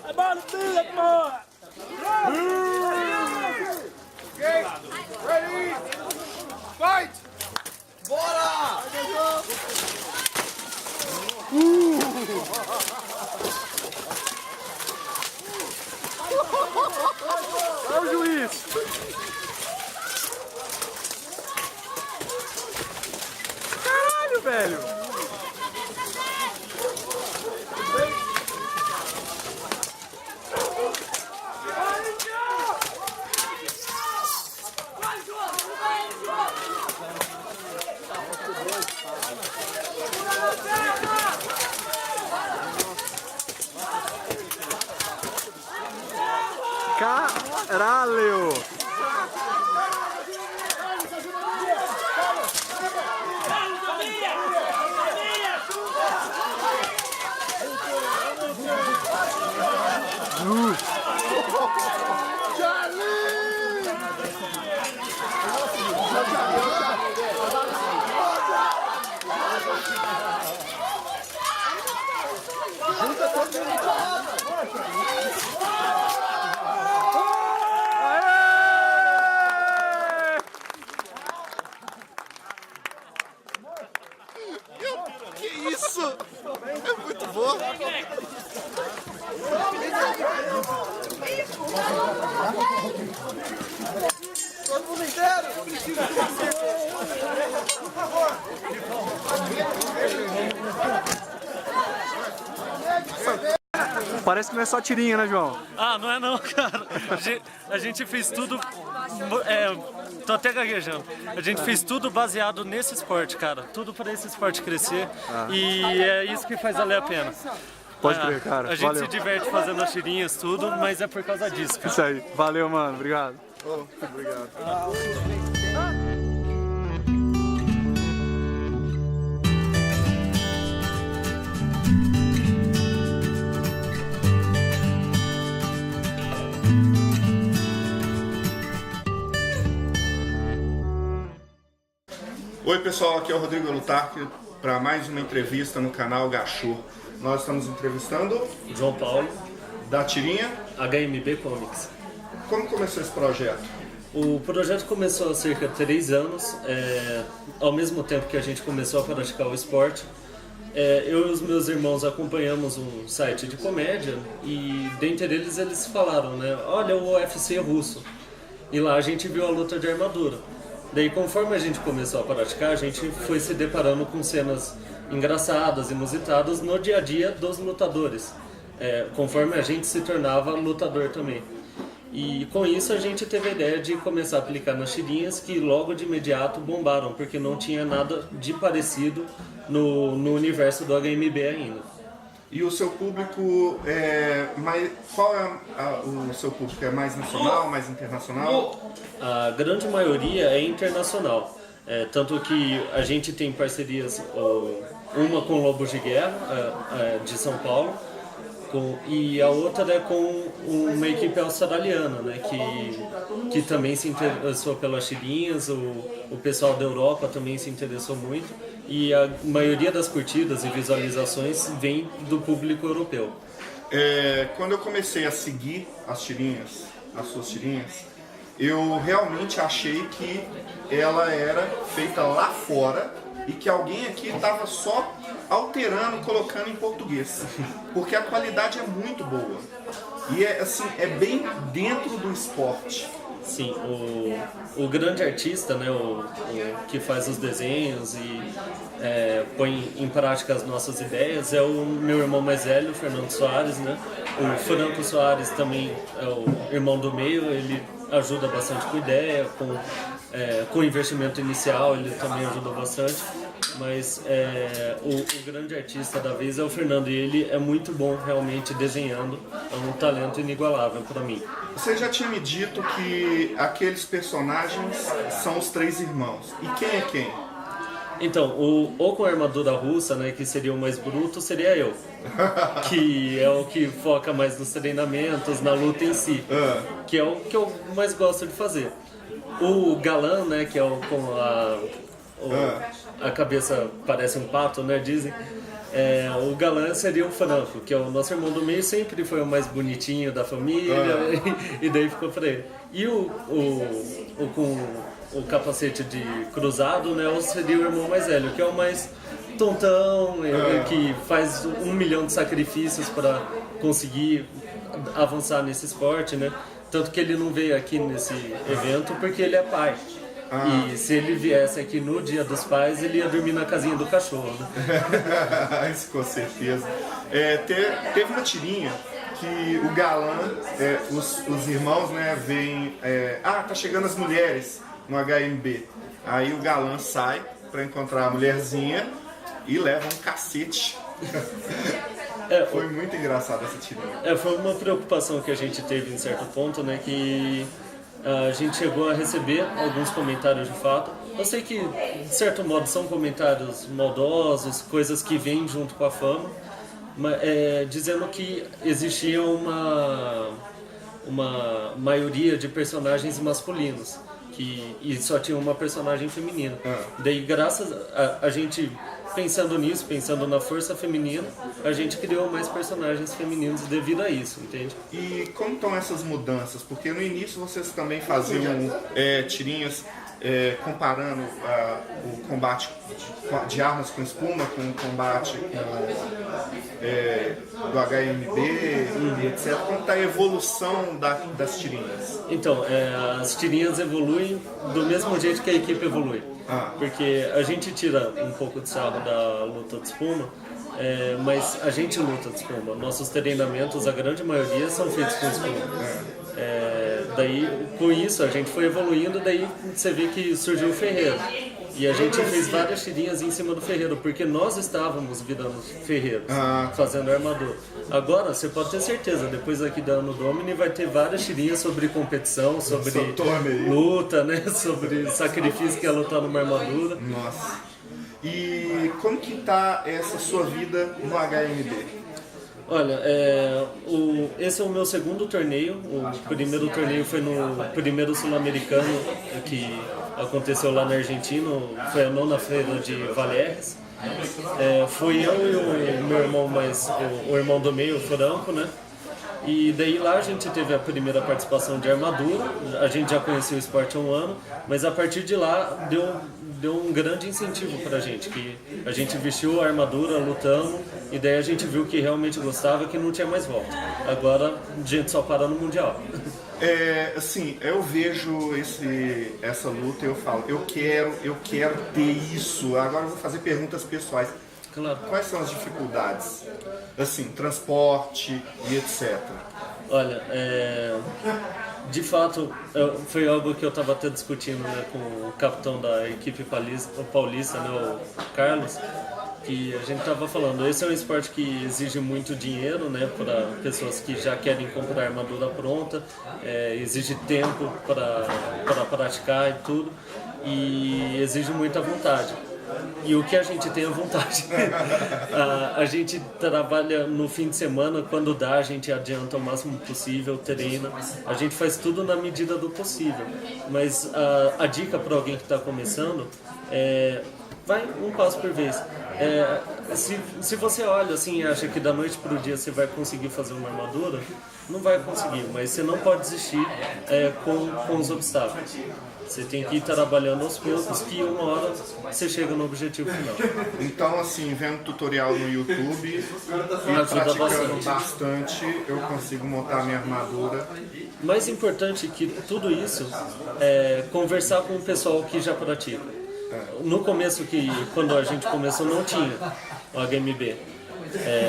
A bola pula, porra! Okay, ready, fight! Bora! Olha o juiz! Caralho, velho! Caralho! Que isso? É muito bom. Todo mundo inteiro. Por favor. Parece que não é só tirinha, né, João? Ah, não é não, cara. A gente fez tudo... tô até gaguejando. A gente fez tudo baseado nesse esporte, cara. Tudo para esse esporte crescer. E é isso que faz valer a pena. Pode crer, cara. A gente Valeu. se diverte fazendo as tirinhas, tudo, mas é por causa disso, cara. Isso aí. Valeu, mano. Obrigado. Obrigado. Oi pessoal, aqui é o Rodrigo Lutarque para mais uma entrevista no canal Gachô. Nós estamos entrevistando João Paulo, da tirinha. HMB Comics. Como começou esse projeto? O projeto começou há cerca de 3 anos, ao mesmo tempo que a gente começou a praticar o esporte. Eu e os meus irmãos acompanhamos um site de comédia e dentre eles falaram, né, olha o UFC russo. E lá a gente viu a luta de armadura. Daí conforme a gente começou a praticar, a gente foi se deparando com cenas engraçadas, inusitadas no dia a dia dos lutadores. Conforme a gente se tornava lutador também. E com isso a gente teve a ideia de começar a aplicar nas tirinhas que logo de imediato bombaram, porque não tinha nada de parecido no universo do HMB ainda. E o seu público qual é o seu público? É mais nacional, mais internacional? A grande maioria é internacional. Tanto que a gente tem parcerias, uma com Lobos de Guerra, de São Paulo, e a outra é com uma equipe australiana, né, que também se interessou pelas tirinhas, o pessoal da Europa também se interessou muito, e a maioria das curtidas e visualizações vem do público europeu. Quando eu comecei a seguir as suas tirinhas, eu realmente achei que ela era feita lá fora e que alguém aqui estava só alterando, colocando em português, porque a qualidade é muito boa e é bem dentro do esporte. Sim, o grande artista, né, o que faz os desenhos e põe em prática as nossas ideias é o meu irmão mais velho, o Fernando Soares, né? O Franco Soares também é o irmão do meio, ele ajuda bastante com ideia, com investimento inicial, ele também ajuda bastante. Mas o grande artista da vez é o Fernando e ele é muito bom realmente desenhando, é um talento inigualável para mim. Você já tinha me dito que aqueles personagens são os 3 irmãos. E quem é quem? Então, ou com a armadura russa, né, que seria o mais bruto, seria eu. Que é o que foca mais nos treinamentos, na luta em si. Que é o que eu mais gosto de fazer. O galã, né, que é o com a cabeça parece um pato, né, dizem. O galã seria o Franco, que é o nosso irmão do meio, sempre foi o mais bonitinho da família, e daí ficou pra ele. E o com o capacete de cruzado, né, seria o irmão mais velho, que é o mais tontão, que faz 1 milhão de sacrifícios para conseguir avançar nesse esporte, né? Tanto que ele não veio aqui nesse evento porque ele é pai. E se ele viesse aqui no Dia dos Pais, ele ia dormir na casinha do cachorro, né? Isso com certeza. Teve uma tirinha que o galã, os irmãos, né, veem... tá chegando as mulheres no HMB. Aí o galã sai pra encontrar a mulherzinha e leva um cacete. Foi muito engraçado essa tirinha. Foi uma preocupação que a gente teve em certo ponto, né, que a gente chegou a receber alguns comentários de fato. Eu sei que, de certo modo, são comentários maldosos, coisas que vêm junto com a fama, mas, dizendo que existia uma maioria de personagens masculinos e só tinha uma personagem feminina. Daí, graças a gente pensando nisso, pensando na força feminina, a gente criou mais personagens femininos devido a isso, entende? E como estão essas mudanças? Porque no início vocês também faziam tirinhas comparando o combate de armas com espuma com o combate do HMB e etc. Como está a evolução das tirinhas? Então, as tirinhas evoluem do mesmo jeito que a equipe evolui. Porque a gente tira um pouco de sarro da luta de espuma, mas a gente luta de espuma. Nossos treinamentos, a grande maioria, são feitos com espuma. Daí, com isso, a gente foi evoluindo, daí você vê que surgiu o ferreiro. E a gente fez várias tirinhas em cima do ferreiro, porque nós estávamos virando ferreiros, fazendo armadura. Agora, você pode ter certeza, depois aqui da Ano Domini vai ter várias tirinhas sobre competição, sobre luta, né? Sobre sacrifício que é lutar numa armadura. Nossa. E como que tá essa sua vida no HMB? Olha, esse é o meu segundo torneio. O primeiro torneio foi no primeiro sul-americano que aconteceu lá na Argentina, foi a 9ª feira de Valérez. Fui eu e o meu irmão, o irmão do meio, o Franco, né? E daí lá a gente teve a primeira participação de armadura, a gente já conhecia o esporte há um ano, mas a partir de lá deu um grande incentivo pra gente, que a gente vestiu a armadura, lutamos, e daí a gente viu que realmente gostava, que não tinha mais volta. Agora a gente só para no Mundial. Assim, eu vejo essa luta e eu falo, eu quero ter isso. Agora eu vou fazer perguntas pessoais. Claro. Quais são as dificuldades? Assim, transporte e etc. Olha, de fato, foi algo que eu estava até discutindo, né, com o capitão da equipe paulista, né, o Carlos, que a gente estava falando, esse é um esporte que exige muito dinheiro, né, para pessoas que já querem comprar armadura pronta, exige tempo para praticar e tudo, e exige muita vontade. E o que a gente tem é vontade. A gente trabalha no fim de semana, quando dá, a gente adianta o máximo possível, treina. A gente faz tudo na medida do possível. Mas a dica para alguém que está começando vai um passo por vez. Se você olha assim e acha que da noite para o dia você vai conseguir fazer uma armadura, não vai conseguir, mas você não pode desistir com os obstáculos. Você tem que ir trabalhando aos poucos, que uma hora você chega no objetivo final. Então, assim, vendo tutorial no YouTube e praticando bastante, eu consigo montar a minha armadura. Mais importante que tudo isso é conversar com o pessoal que já pratica. No começo, quando a gente começou, não tinha o HMB.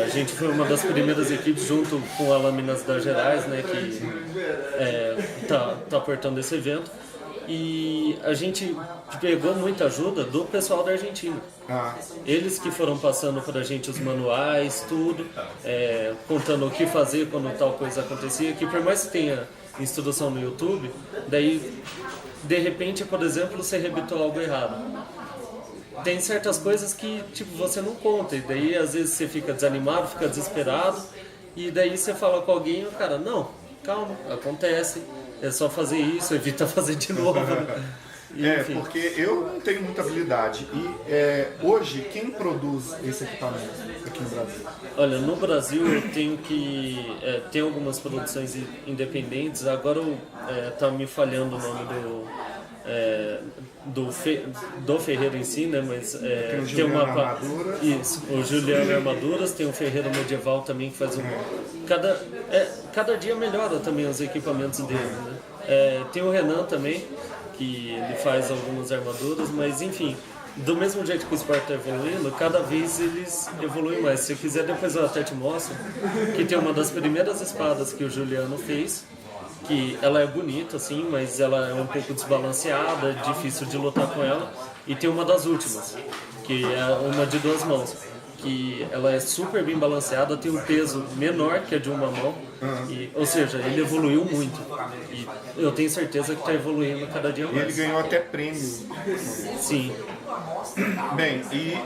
A gente foi uma das primeiras equipes junto com a Lâminas das Gerais, né, que tá aportando esse evento. E a gente pegou muita ajuda do pessoal da Argentina. Eles que foram passando para a gente os manuais, tudo, contando o que fazer quando tal coisa acontecia, que por mais que tenha instrução no YouTube, daí, de repente, por exemplo, você arrebentou algo errado. Tem certas coisas que tipo, você não conta, e daí às vezes você fica desanimado, fica desesperado, e daí você fala com alguém e o cara, não, calma, acontece. É só fazer isso, evita fazer de novo. Enfim. Porque eu não tenho muita habilidade. E hoje, quem produz esse equipamento aqui no Brasil? Olha, no Brasil eu tenho que... tem algumas produções independentes, agora tá me falhando o nome do Ferreiro em si, né? Mas Tem o tem uma... Juliano Armaduras. Isso, o Juliano Armaduras, tem o Ferreiro Medieval também, que faz cada dia melhora também os equipamentos dele, né? Tem o Renan também, que ele faz algumas armaduras, mas enfim, do mesmo jeito que o esporte está evoluindo, cada vez eles evoluem mais. Se quiser, depois eu até te mostro que tem uma das primeiras espadas que o Juliano fez, que ela é bonita assim, mas ela é um pouco desbalanceada, difícil de lutar com ela, e tem uma das últimas, que é uma de 2 mãos, que ela é super bem balanceada, tem um peso menor que a de uma mão, ou seja, ele evoluiu muito, e eu tenho certeza que está evoluindo cada dia E ele mais. ganhou até prêmio. Sim. Bem, e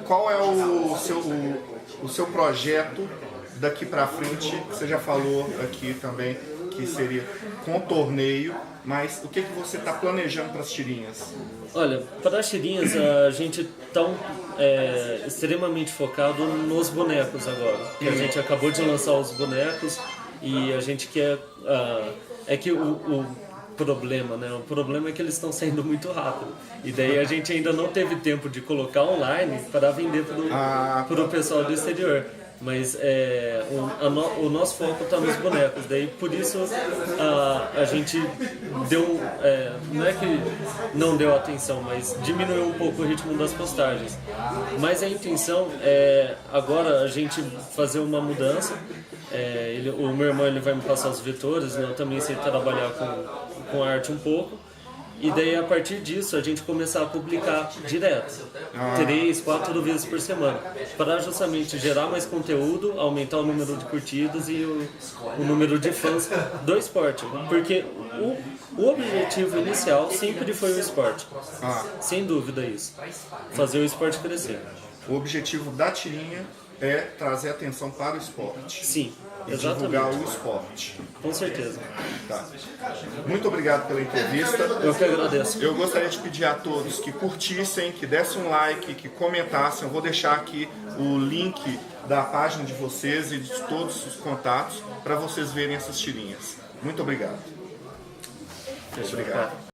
qual é o seu projeto daqui pra frente? Você já falou aqui também que seria com torneio, mas o que você está planejando para as tirinhas? Olha, para as tirinhas a gente está extremamente focado nos bonecos agora. Que a gente acabou de lançar os bonecos e a gente quer... é que o problema, né? O problema é que eles estão saindo muito rápido. E daí a gente ainda não teve tempo de colocar online para vender para o pessoal do exterior. Mas o nosso foco está nos bonecos, daí por isso a gente deu, não é que não deu atenção, mas diminuiu um pouco o ritmo das postagens. Mas a intenção é agora a gente fazer uma mudança. O meu irmão ele vai me passar os vetores, né? Eu também sei trabalhar com arte um pouco. E daí, a partir disso, a gente começar a publicar direto, 3, 4 vezes por semana, para justamente gerar mais conteúdo, aumentar o número de curtidas e o número de fãs do esporte. Porque o objetivo inicial sempre foi o esporte, sem dúvida isso, fazer o esporte crescer. O objetivo da tirinha é trazer atenção para o esporte. Sim, E divulgar exatamente. o esporte. Com certeza. Tá. Muito obrigado pela entrevista. Eu que agradeço. Eu gostaria de pedir a todos que curtissem, que dessem um like, que comentassem. Eu vou deixar aqui o link da página de vocês e de todos os contatos para vocês verem essas tirinhas. Muito obrigado. Fechou, Obrigado. cara.